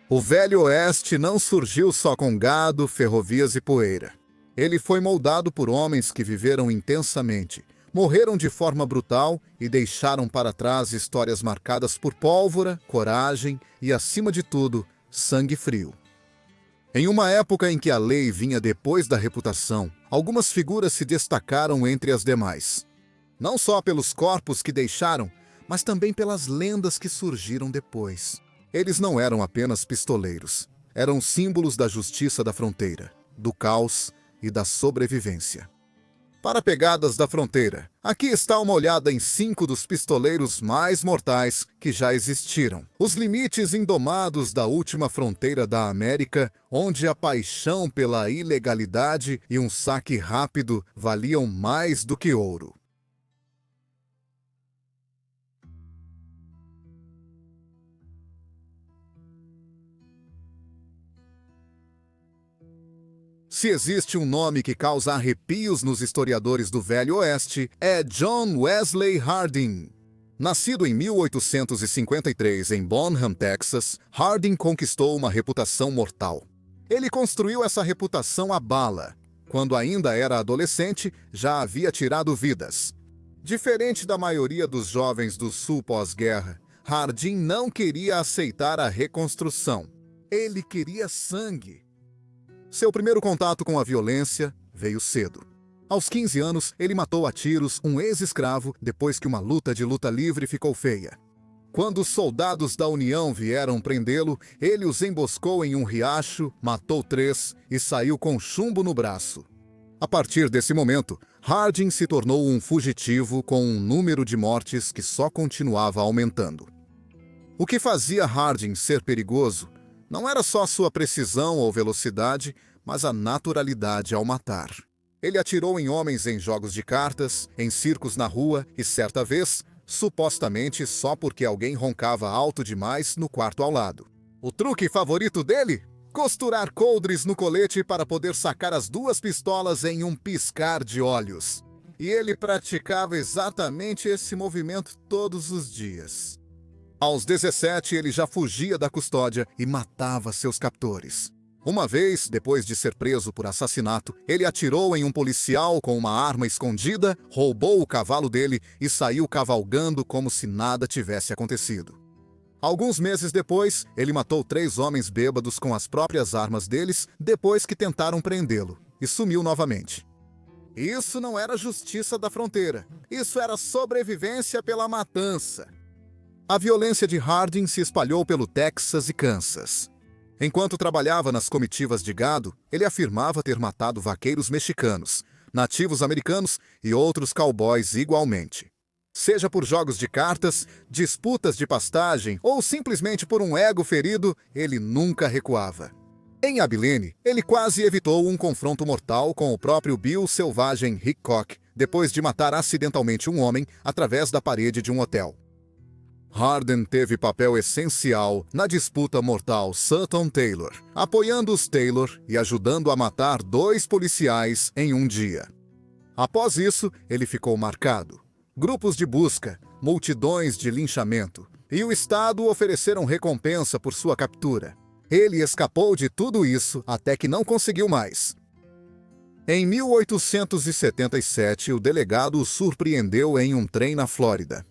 O Velho Oeste não surgiu só com gado, ferrovias e poeira. Ele foi moldado por homens que viveram intensamente, morreram de forma brutal e deixaram para trás histórias marcadas por pólvora, coragem e, acima de tudo, sangue frio. Em uma época em que a lei vinha depois da reputação, algumas figuras se destacaram entre as demais. Não só pelos corpos que deixaram, mas também pelas lendas que surgiram depois. Eles não eram apenas pistoleiros, eram símbolos da justiça da fronteira, do caos e da sobrevivência. Para Pegadas da Fronteira, aqui está uma olhada em 5 dos pistoleiros mais mortais que já existiram. Os limites indomados da última fronteira da América, onde a paixão pela ilegalidade e um saque rápido valiam mais do que ouro. Se existe um nome que causa arrepios nos historiadores do Velho Oeste, é John Wesley Harding. Nascido em 1853 em Bonham, Texas, Harding conquistou uma reputação mortal. Ele construiu essa reputação à bala. Quando ainda era adolescente, já havia tirado vidas. Diferente da maioria dos jovens do Sul pós-guerra, Harding não queria aceitar a reconstrução. Ele queria sangue. Seu primeiro contato com a violência veio cedo. Aos 15 anos, ele matou a tiros um ex-escravo depois que uma luta de luta livre ficou feia. Quando os soldados da União vieram prendê-lo, ele os emboscou em um riacho, matou 3 e saiu com chumbo no braço. A partir desse momento, Harding se tornou um fugitivo com um número de mortes que só continuava aumentando. O que fazia Harding ser perigoso não era só sua precisão ou velocidade, mas a naturalidade ao matar. Ele atirou em homens em jogos de cartas, em circos na rua e, certa vez, supostamente só porque alguém roncava alto demais no quarto ao lado. O truque favorito dele? Costurar coldres no colete para poder sacar as 2 pistolas em um piscar de olhos. E ele praticava exatamente esse movimento todos os dias. Aos 17, ele já fugia da custódia e matava seus captores. Uma vez, depois de ser preso por assassinato, ele atirou em um policial com uma arma escondida, roubou o cavalo dele e saiu cavalgando como se nada tivesse acontecido. Alguns meses depois, ele matou 3 homens bêbados com as próprias armas deles depois que tentaram prendê-lo, e sumiu novamente. Isso não era justiça da fronteira, isso era sobrevivência pela matança. A violência de Harding se espalhou pelo Texas e Kansas. Enquanto trabalhava nas comitivas de gado, ele afirmava ter matado vaqueiros mexicanos, nativos americanos e outros cowboys igualmente. Seja por jogos de cartas, disputas de pastagem ou simplesmente por um ego ferido, ele nunca recuava. Em Abilene, ele quase evitou um confronto mortal com o próprio Bill Selvagem Hickok, depois de matar acidentalmente um homem através da parede de um hotel. Harding teve papel essencial na disputa mortal Sutton Taylor, apoiando os Taylor e ajudando a matar 2 policiais em um dia. Após isso, ele ficou marcado. Grupos de busca, multidões de linchamento e o Estado ofereceram recompensa por sua captura. Ele escapou de tudo isso até que não conseguiu mais. Em 1877, o delegado o surpreendeu em um trem na Flórida.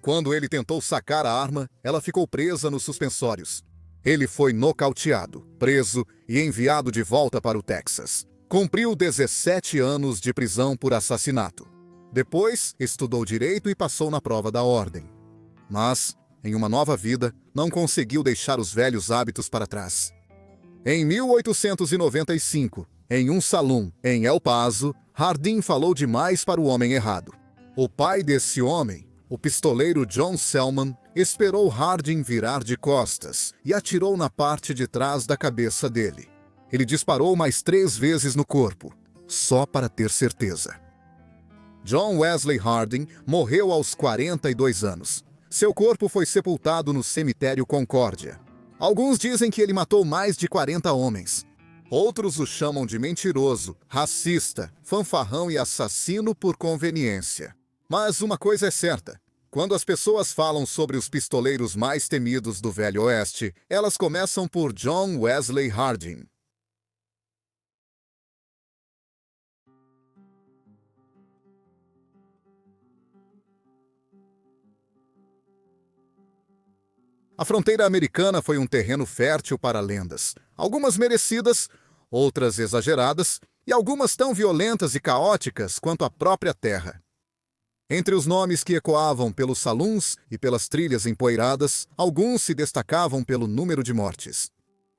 Quando ele tentou sacar a arma, ela ficou presa nos suspensórios. Ele foi nocauteado, preso e enviado de volta para o Texas. Cumpriu 17 anos de prisão por assassinato. Depois, estudou direito e passou na prova da ordem. Mas, em uma nova vida, não conseguiu deixar os velhos hábitos para trás. Em 1895, em um salão em El Paso, Harding falou demais para o homem errado. O pai desse homem, o pistoleiro John Selman, esperou Harding virar de costas e atirou na parte de trás da cabeça dele. Ele disparou mais 3 vezes no corpo, só para ter certeza. John Wesley Harding morreu aos 42 anos. Seu corpo foi sepultado no cemitério Concórdia. Alguns dizem que ele matou mais de 40 homens. Outros o chamam de mentiroso, racista, fanfarrão e assassino por conveniência. Mas uma coisa é certa, Quando as pessoas falam sobre os pistoleiros mais temidos do Velho Oeste, elas começam por John Wesley Harding. A fronteira americana foi um terreno fértil para lendas, algumas merecidas, outras exageradas e algumas tão violentas e caóticas quanto a própria terra. Entre os nomes que ecoavam pelos saloons e pelas trilhas empoeiradas, alguns se destacavam pelo número de mortes.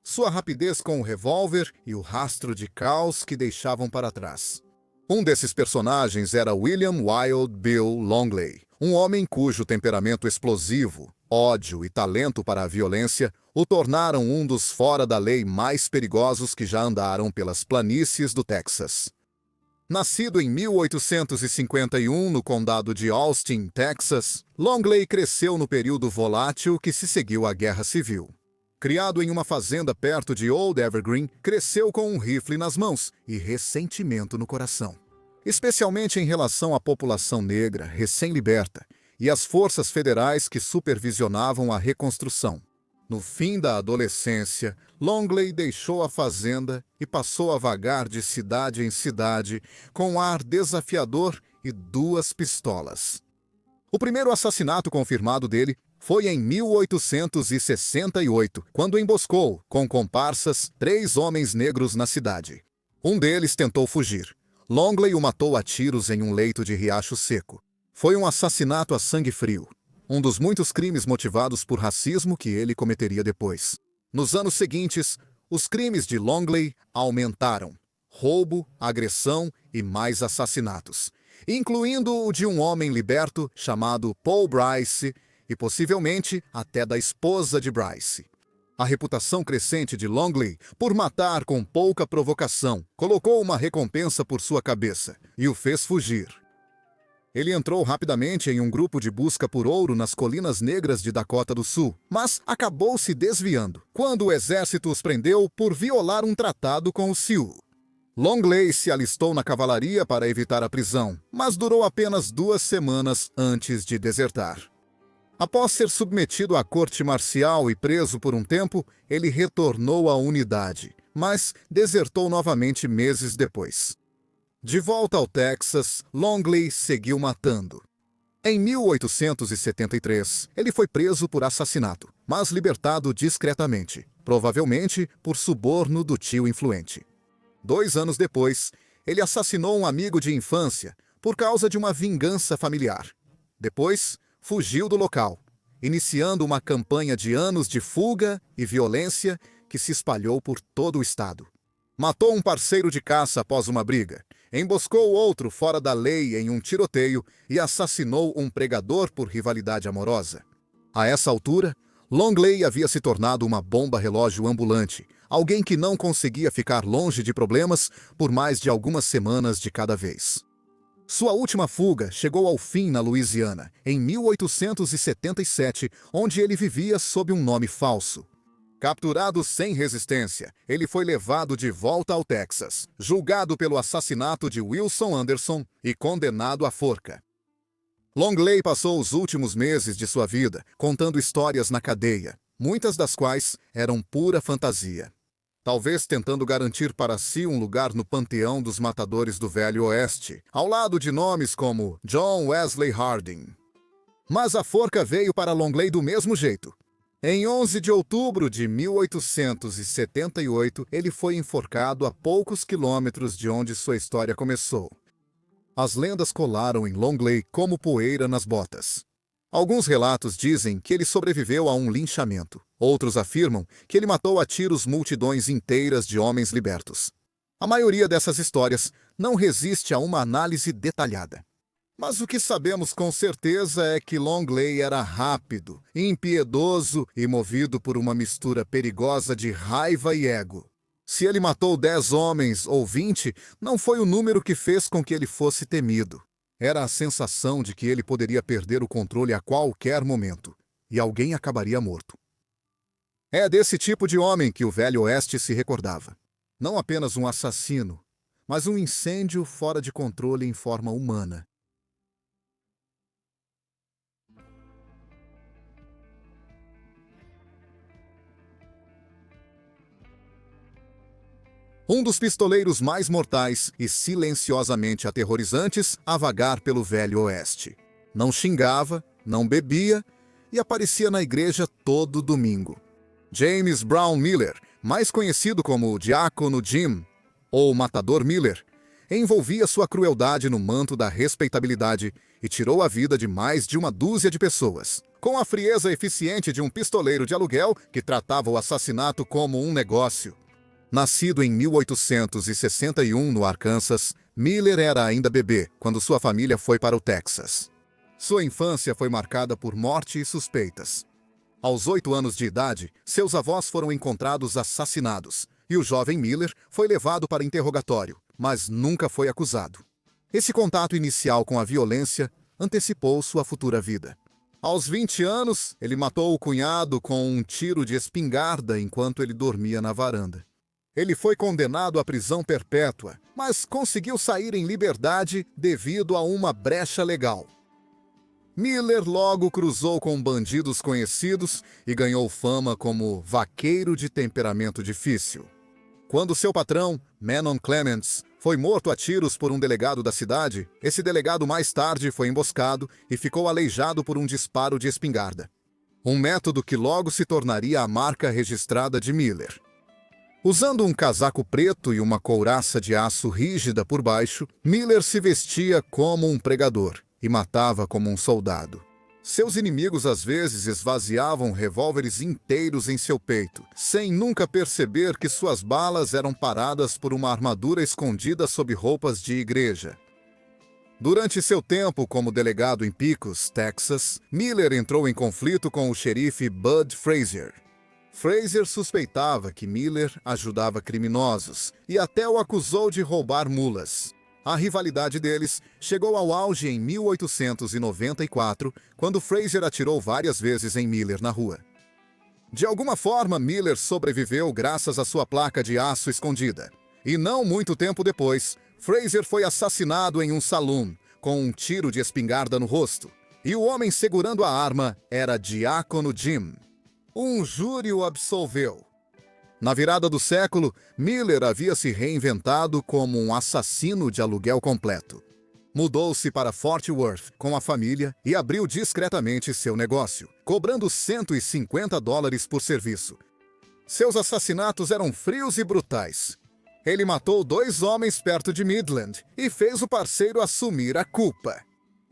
Sua rapidez com o revólver e o rastro de caos que deixavam para trás. Um desses personagens era William Wild Bill Longley, um homem cujo temperamento explosivo, ódio e talento para a violência o tornaram um dos fora da lei mais perigosos que já andaram pelas planícies do Texas. Nascido em 1851 no condado de Austin, Texas, Longley cresceu no período volátil que se seguiu à Guerra Civil. Criado em uma fazenda perto de Old Evergreen, cresceu com um rifle nas mãos e ressentimento no coração. Especialmente em relação à população negra recém-liberta e às forças federais que supervisionavam a reconstrução. No fim da adolescência, Longley deixou a fazenda e passou a vagar de cidade em cidade com um ar desafiador e 2 pistolas. O primeiro assassinato confirmado dele foi em 1868, quando emboscou, com comparsas, 3 homens negros na cidade. Um deles tentou fugir. Longley o matou a tiros em um leito de riacho seco. Foi um assassinato a sangue frio. Um dos muitos crimes motivados por racismo que ele cometeria depois. Nos anos seguintes, os crimes de Longley aumentaram. Roubo, agressão e mais assassinatos, incluindo o de um homem liberto chamado Paul Bryce e possivelmente até da esposa de Bryce. A reputação crescente de Longley por matar com pouca provocação colocou uma recompensa por sua cabeça e o fez fugir. Ele entrou rapidamente em um grupo de busca por ouro nas Colinas Negras de Dakota do Sul, mas acabou se desviando, quando o exército os prendeu por violar um tratado com os Sioux. Longley se alistou na cavalaria para evitar a prisão, mas durou apenas 2 semanas antes de desertar. Após ser submetido à corte marcial e preso por um tempo, ele retornou à unidade, mas desertou novamente meses depois. De volta ao Texas, Longley seguiu matando. Em 1873, ele foi preso por assassinato, mas libertado discretamente, provavelmente por suborno do tio influente. 2 anos depois, ele assassinou um amigo de infância por causa de uma vingança familiar. Depois, fugiu do local, iniciando uma campanha de anos de fuga e violência que se espalhou por todo o estado. Matou um parceiro de caça após uma briga, emboscou outro fora da lei em um tiroteio e assassinou um pregador por rivalidade amorosa. A essa altura, Longley havia se tornado uma bomba-relógio ambulante, alguém que não conseguia ficar longe de problemas por mais de algumas semanas de cada vez. Sua última fuga chegou ao fim na Louisiana, em 1877, onde ele vivia sob um nome falso. Capturado sem resistência, ele foi levado de volta ao Texas, julgado pelo assassinato de Wilson Anderson e condenado à forca. Longley passou os últimos meses de sua vida contando histórias na cadeia, muitas das quais eram pura fantasia. Talvez tentando garantir para si um lugar no panteão dos matadores do Velho Oeste, ao lado de nomes como John Wesley Harding. Mas a forca veio para Longley do mesmo jeito. Em 11 de outubro de 1878, ele foi enforcado a poucos quilômetros de onde sua história começou. As lendas colaram em Longley como poeira nas botas. Alguns relatos dizem que ele sobreviveu a um linchamento. Outros afirmam que ele matou a tiros multidões inteiras de homens libertos. A maioria dessas histórias não resiste a uma análise detalhada. Mas o que sabemos com certeza é que Longley era rápido, impiedoso e movido por uma mistura perigosa de raiva e ego. Se ele matou 10 homens ou 20, não foi o número que fez com que ele fosse temido. Era a sensação de que ele poderia perder o controle a qualquer momento, e alguém acabaria morto. É desse tipo de homem que o Velho Oeste se recordava. Não apenas um assassino, mas um incêndio fora de controle em forma humana. Um dos pistoleiros mais mortais e silenciosamente aterrorizantes a vagar pelo Velho Oeste. Não xingava, não bebia e aparecia na igreja todo domingo. James Brown Miller, mais conhecido como Diácono Jim, ou Matador Miller, envolvia sua crueldade no manto da respeitabilidade e tirou a vida de mais de uma dúzia de pessoas, com a frieza eficiente de um pistoleiro de aluguel que tratava o assassinato como um negócio. Nascido em 1861 no Arkansas, Miller era ainda bebê quando sua família foi para o Texas. Sua infância foi marcada por morte e suspeitas. Aos 8 anos de idade, seus avós foram encontrados assassinados e o jovem Miller foi levado para interrogatório, mas nunca foi acusado. Esse contato inicial com a violência antecipou sua futura vida. Aos 20 anos, ele matou o cunhado com um tiro de espingarda enquanto ele dormia na varanda. Ele foi condenado à prisão perpétua, mas conseguiu sair em liberdade devido a uma brecha legal. Miller logo cruzou com bandidos conhecidos e ganhou fama como vaqueiro de temperamento difícil. Quando seu patrão, Manon Clements, foi morto a tiros por um delegado da cidade, esse delegado mais tarde foi emboscado e ficou aleijado por um disparo de espingarda. Um método que logo se tornaria a marca registrada de Miller. Usando um casaco preto e uma couraça de aço rígida por baixo, Miller se vestia como um pregador e matava como um soldado. Seus inimigos às vezes esvaziavam revólveres inteiros em seu peito, sem nunca perceber que suas balas eram paradas por uma armadura escondida sob roupas de igreja. Durante seu tempo como delegado em Pecos, Texas, Miller entrou em conflito com o xerife Bud Frazier. Frazier suspeitava que Miller ajudava criminosos e até o acusou de roubar mulas. A rivalidade deles chegou ao auge em 1894, quando Frazier atirou várias vezes em Miller na rua. De alguma forma, Miller sobreviveu graças à sua placa de aço escondida. E não muito tempo depois, Frazier foi assassinado em um salão, com um tiro de espingarda no rosto. E o homem segurando a arma era Diácono Jim. Um júri o absolveu. Na virada do século, Miller havia se reinventado como um assassino de aluguel completo. Mudou-se para Fort Worth com a família e abriu discretamente seu negócio, cobrando $150 por serviço. Seus assassinatos eram frios e brutais. Ele matou 2 homens perto de Midland e fez o parceiro assumir a culpa.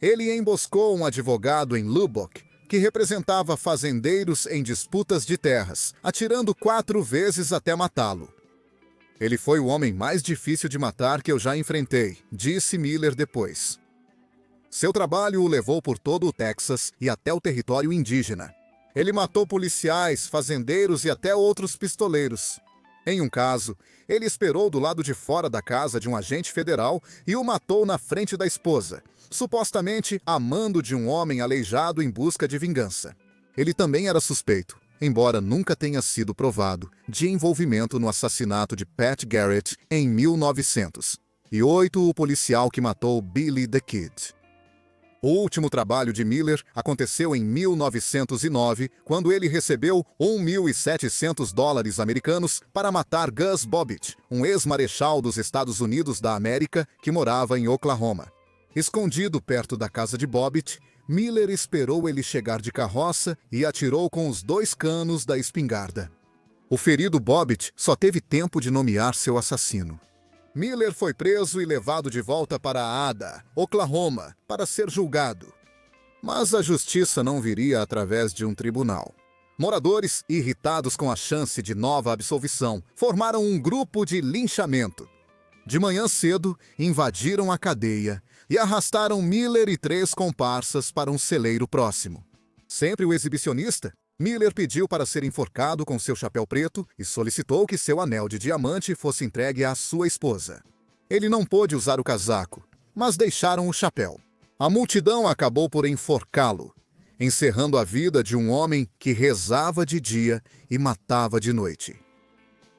Ele emboscou um advogado em Lubbock, que representava fazendeiros em disputas de terras, atirando 4 vezes até matá-lo. Ele foi o homem mais difícil de matar que eu já enfrentei, disse Miller depois. Seu trabalho o levou por todo o Texas e até o território indígena. Ele matou policiais, fazendeiros e até outros pistoleiros. Em um caso, ele esperou do lado de fora da casa de um agente federal e o matou na frente da esposa, supostamente amando de um homem aleijado em busca de vingança. Ele também era suspeito, embora nunca tenha sido provado, de envolvimento no assassinato de Pat Garrett em 1900, e 8 o policial que matou Billy the Kid. O último trabalho de Miller aconteceu em 1909, quando ele recebeu $1.700 americanos para matar Gus Bobbitt, um ex-marechal dos Estados Unidos da América que morava em Oklahoma. Escondido perto da casa de Bobbitt, Miller esperou ele chegar de carroça e atirou com os 2 canos da espingarda. O ferido Bobbitt só teve tempo de nomear seu assassino. Miller foi preso e levado de volta para Ada, Oklahoma, para ser julgado. Mas a justiça não viria através de um tribunal. Moradores, irritados com a chance de nova absolvição, formaram um grupo de linchamento. De manhã cedo, invadiram a cadeia e arrastaram Miller e 3 comparsas para um celeiro próximo. Sempre o exibicionista, Miller pediu para ser enforcado com seu chapéu preto e solicitou que seu anel de diamante fosse entregue à sua esposa. Ele não pôde usar o casaco, mas deixaram o chapéu. A multidão acabou por enforcá-lo, encerrando a vida de um homem que rezava de dia e matava de noite.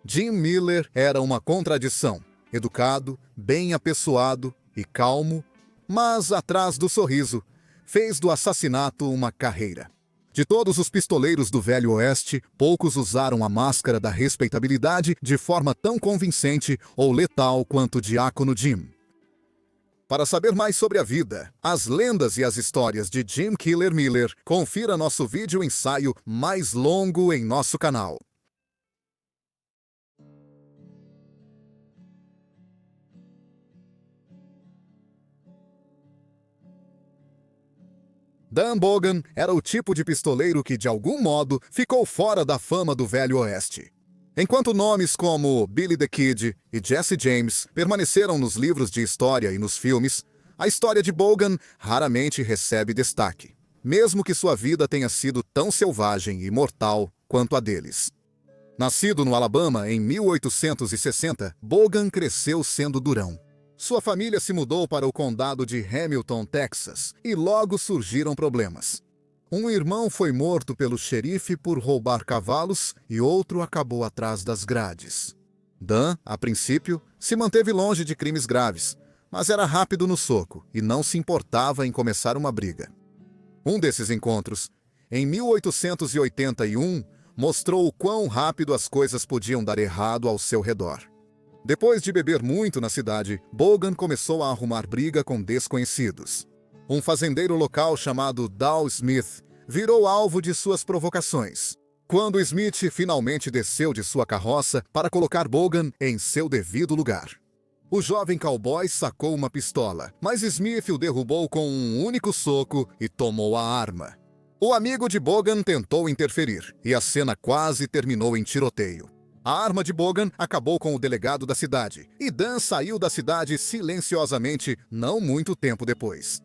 Jim Miller era uma contradição, educado, bem apessoado e calmo, mas atrás do sorriso, fez do assassinato uma carreira. De todos os pistoleiros do Velho Oeste, poucos usaram a máscara da respeitabilidade de forma tão convincente ou letal quanto o Diácono Jim. Para saber mais sobre a vida, as lendas e as histórias de Jim Killer Miller, confira nosso vídeo ensaio mais longo em nosso canal. Dan Bogan era o tipo de pistoleiro que, de algum modo, ficou fora da fama do Velho Oeste. Enquanto nomes como Billy the Kid e Jesse James permaneceram nos livros de história e nos filmes, a história de Bogan raramente recebe destaque, mesmo que sua vida tenha sido tão selvagem e mortal quanto a deles. Nascido no Alabama em 1860, Bogan cresceu sendo durão. Sua família se mudou para o condado de Hamilton, Texas, e logo surgiram problemas. Um irmão foi morto pelo xerife por roubar cavalos e outro acabou atrás das grades. Dan, a princípio, se manteve longe de crimes graves, mas era rápido no soco e não se importava em começar uma briga. Um desses encontros, em 1881, mostrou o quão rápido as coisas podiam dar errado ao seu redor. Depois de beber muito na cidade, Bogan começou a arrumar briga com desconhecidos. Um fazendeiro local chamado Dow Smith virou alvo de suas provocações. Quando Smith finalmente desceu de sua carroça para colocar Bogan em seu devido lugar. O jovem cowboy sacou uma pistola, mas Smith o derrubou com um único soco e tomou a arma. O amigo de Bogan tentou interferir, e a cena quase terminou em tiroteio. A arma de Bogan acabou com o delegado da cidade, e Dan saiu da cidade silenciosamente não muito tempo depois.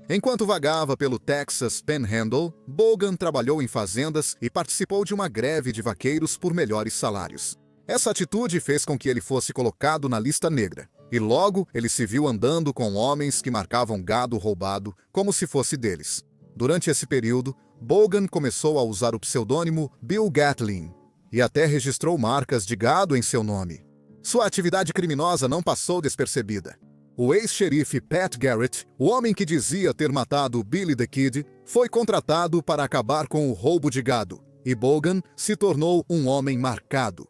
Enquanto vagava pelo Texas Panhandle, Bogan trabalhou em fazendas e participou de uma greve de vaqueiros por melhores salários. Essa atitude fez com que ele fosse colocado na lista negra, e logo ele se viu andando com homens que marcavam gado roubado como se fosse deles. Durante esse período, Bogan começou a usar o pseudônimo Bill Gatling, e até registrou marcas de gado em seu nome. Sua atividade criminosa não passou despercebida. O ex-xerife Pat Garrett, o homem que dizia ter matado Billy the Kid, foi contratado para acabar com o roubo de gado, e Bogan se tornou um homem marcado.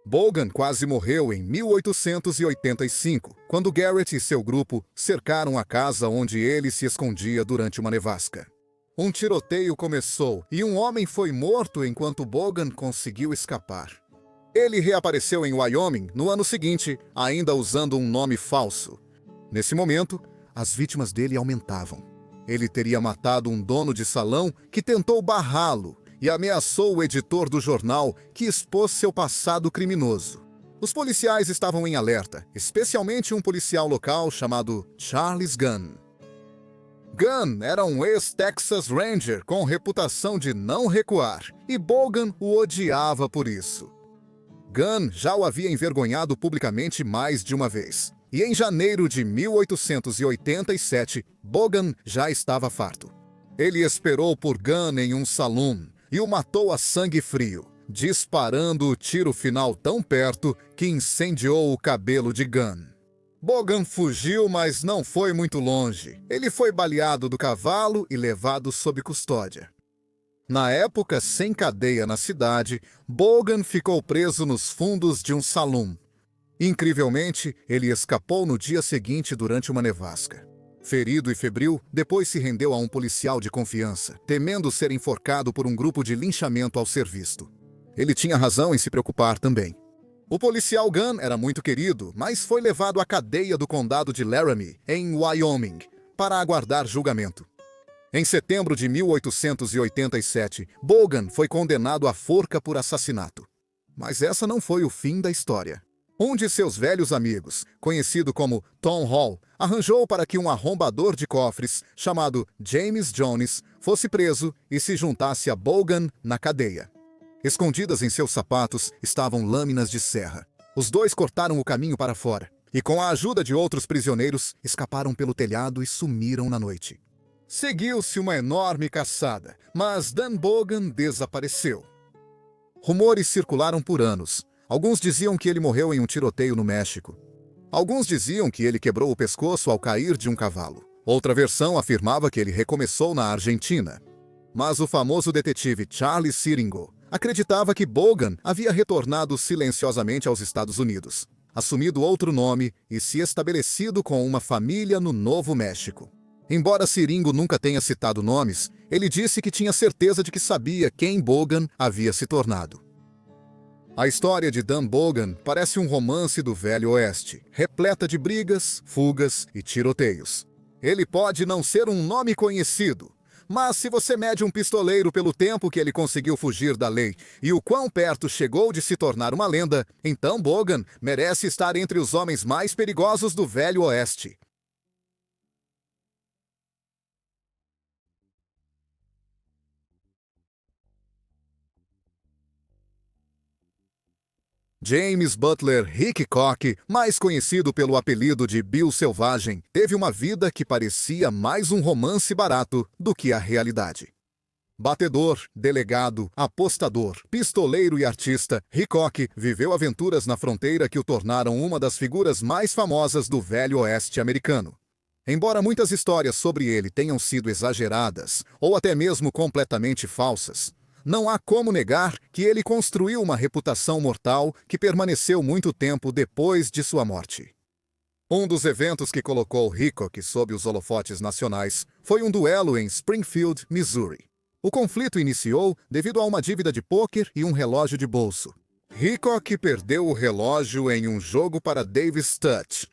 Bogan quase morreu em 1885, quando Garrett e seu grupo cercaram a casa onde ele se escondia durante uma nevasca. Um tiroteio começou e um homem foi morto enquanto Bogan conseguiu escapar. Ele reapareceu em Wyoming no ano seguinte, ainda usando um nome falso. Nesse momento, as vítimas dele aumentavam. Ele teria matado um dono de salão que tentou barrá-lo e ameaçou o editor do jornal que expôs seu passado criminoso. Os policiais estavam em alerta, especialmente um policial local chamado Charles Gunn. Gunn era um ex-Texas Ranger com reputação de não recuar, e Bogan o odiava por isso. Gunn já o havia envergonhado publicamente mais de uma vez, e em janeiro de 1887, Bogan já estava farto. Ele esperou por Gunn em um saloon e o matou a sangue frio, disparando o tiro final tão perto que incendiou o cabelo de Gunn. Bogan fugiu, mas não foi muito longe. Ele foi baleado do cavalo e levado sob custódia. Na época, sem cadeia na cidade, Bogan ficou preso nos fundos de um saloon. Incrivelmente, ele escapou no dia seguinte durante uma nevasca. Ferido e febril, depois se rendeu a um policial de confiança, temendo ser enforcado por um grupo de linchamento ao ser visto. Ele tinha razão em se preocupar também. O policial Gunn era muito querido, mas foi levado à cadeia do condado de Laramie, em Wyoming, para aguardar julgamento. Em setembro de 1887, Bogan foi condenado à forca por assassinato. Mas essa não foi o fim da história. Um de seus velhos amigos, conhecido como Tom Hall, arranjou para que um arrombador de cofres, chamado James Jones, fosse preso e se juntasse a Bogan na cadeia. Escondidas em seus sapatos estavam lâminas de serra. Os dois cortaram o caminho para fora e, com a ajuda de outros prisioneiros, escaparam pelo telhado e sumiram na noite. Seguiu-se uma enorme caçada, mas Dan Bogan desapareceu. Rumores circularam por anos. Alguns diziam que ele morreu em um tiroteio no México. Alguns diziam que ele quebrou o pescoço ao cair de um cavalo. Outra versão afirmava que ele recomeçou na Argentina. Mas o famoso detetive Charles Siringo acreditava que Bogan havia retornado silenciosamente aos Estados Unidos, assumido outro nome e se estabelecido com uma família no Novo México. Embora Siringo nunca tenha citado nomes, ele disse que tinha certeza de que sabia quem Bogan havia se tornado. A história de Dan Bogan parece um romance do Velho Oeste, repleta de brigas, fugas e tiroteios. Ele pode não ser um nome conhecido, mas se você mede um pistoleiro pelo tempo que ele conseguiu fugir da lei e o quão perto chegou de se tornar uma lenda, então Bogan merece estar entre os homens mais perigosos do Velho Oeste. James Butler Hickok, mais conhecido pelo apelido de Bill Selvagem, teve uma vida que parecia mais um romance barato do que a realidade. Batedor, delegado, apostador, pistoleiro e artista, Hickok viveu aventuras na fronteira que o tornaram uma das figuras mais famosas do Velho Oeste americano. Embora muitas histórias sobre ele tenham sido exageradas ou até mesmo completamente falsas, não há como negar que ele construiu uma reputação mortal que permaneceu muito tempo depois de sua morte. Um dos eventos que colocou Hickok sob os holofotes nacionais foi um duelo em Springfield, Missouri. O conflito iniciou devido a uma dívida de pôquer e um relógio de bolso. Hickok perdeu o relógio em um jogo para Dave Stutt.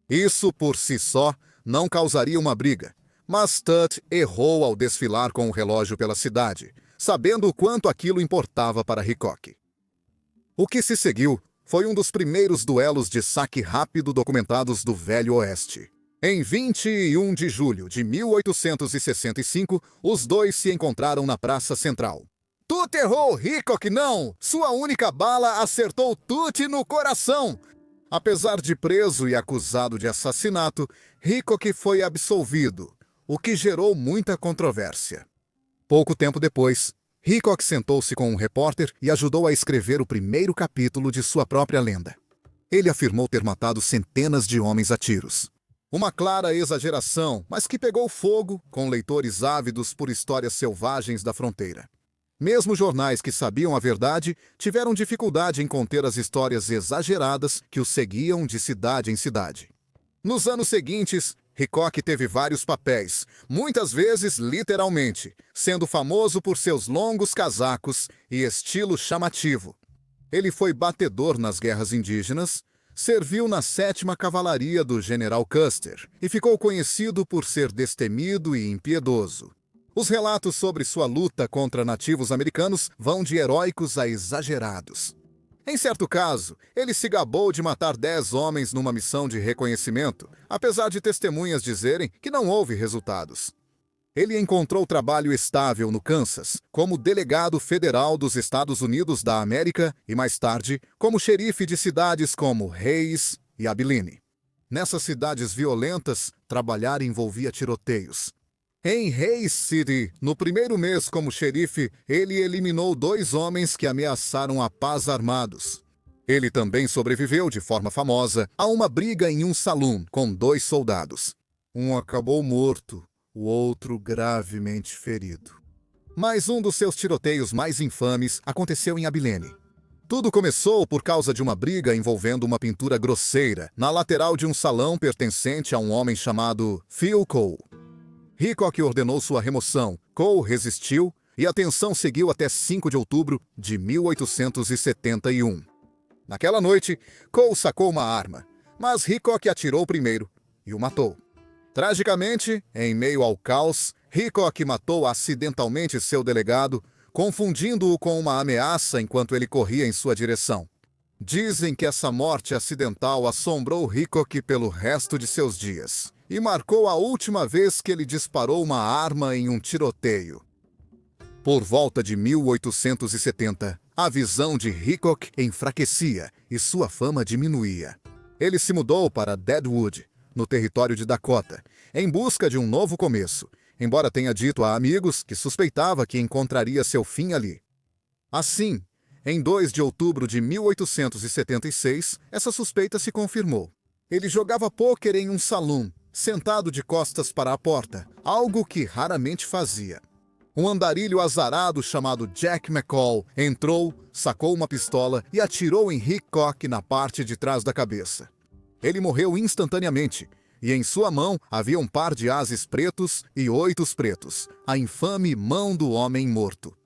Isso, por si só, não causaria uma briga, mas Stutt errou ao desfilar com o relógio pela cidade, sabendo o quanto aquilo importava para Hickok. O que se seguiu foi um dos primeiros duelos de saque rápido documentados do Velho Oeste. Em 21 de julho de 1865, os dois se encontraram na Praça Central. "Tut errou, Hickok não! Sua única bala acertou Tut no coração!" Apesar de preso e acusado de assassinato, Hickok foi absolvido, o que gerou muita controvérsia. Pouco tempo depois, Hickok sentou-se com um repórter e ajudou a escrever o primeiro capítulo de sua própria lenda. Ele afirmou ter matado centenas de homens a tiros. Uma clara exageração, mas que pegou fogo com leitores ávidos por histórias selvagens da fronteira. Mesmo jornais que sabiam a verdade tiveram dificuldade em conter as histórias exageradas que o seguiam de cidade em cidade. Nos anos seguintes, Hickok teve vários papéis, muitas vezes literalmente, sendo famoso por seus longos casacos e estilo chamativo. Ele foi batedor nas guerras indígenas, serviu na 7ª Cavalaria do General Custer e ficou conhecido por ser destemido e impiedoso. Os relatos sobre sua luta contra nativos americanos vão de heróicos a exagerados. Em certo caso, ele se gabou de matar 10 homens numa missão de reconhecimento, apesar de testemunhas dizerem que não houve resultados. Ele encontrou trabalho estável no Kansas, como delegado federal dos Estados Unidos da América e, mais tarde, como xerife de cidades como Hayes e Abilene. Nessas cidades violentas, trabalhar envolvia tiroteios. Em Hayes City, no primeiro mês como xerife, ele eliminou 2 homens que ameaçaram a paz armados. Ele também sobreviveu de forma famosa a uma briga em um salão com 2 soldados. Um acabou morto, o outro gravemente ferido. Mas um dos seus tiroteios mais infames aconteceu em Abilene. Tudo começou por causa de uma briga envolvendo uma pintura grosseira na lateral de um salão pertencente a um homem chamado Phil Cole. Hickok ordenou sua remoção, Cole resistiu e a tensão seguiu até 5 de outubro de 1871. Naquela noite, Cole sacou uma arma, mas Hickok atirou primeiro e o matou. Tragicamente, em meio ao caos, Hickok matou acidentalmente seu delegado, confundindo-o com uma ameaça enquanto ele corria em sua direção. Dizem que essa morte acidental assombrou Hickok pelo resto de seus dias e marcou a última vez que ele disparou uma arma em um tiroteio. Por volta de 1870, a visão de Hickok enfraquecia e sua fama diminuía. Ele se mudou para Deadwood, no território de Dakota, em busca de um novo começo, embora tenha dito a amigos que suspeitava que encontraria seu fim ali. Assim, em 2 de outubro de 1876, essa suspeita se confirmou. Ele jogava pôquer em um salão, sentado de costas para a porta, algo que raramente fazia. Um andarilho azarado chamado Jack McCall entrou, sacou uma pistola e atirou em Hickok na parte de trás da cabeça. Ele morreu instantaneamente, e em sua mão havia um par de ases pretos e 8 pretos, a infame mão do homem morto.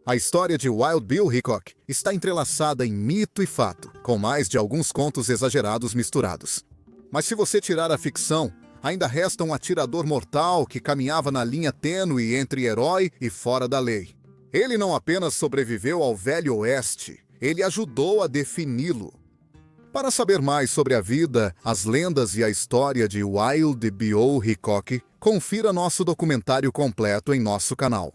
A história de Wild Bill Hickok está entrelaçada em mito e fato, com mais de alguns contos exagerados misturados. Mas se você tirar a ficção, ainda resta um atirador mortal que caminhava na linha tênue entre herói e fora da lei. Ele não apenas sobreviveu ao Velho Oeste, ele ajudou a defini-lo. Para saber mais sobre a vida, as lendas e a história de Wild Bill Hickok, confira nosso documentário completo em nosso canal.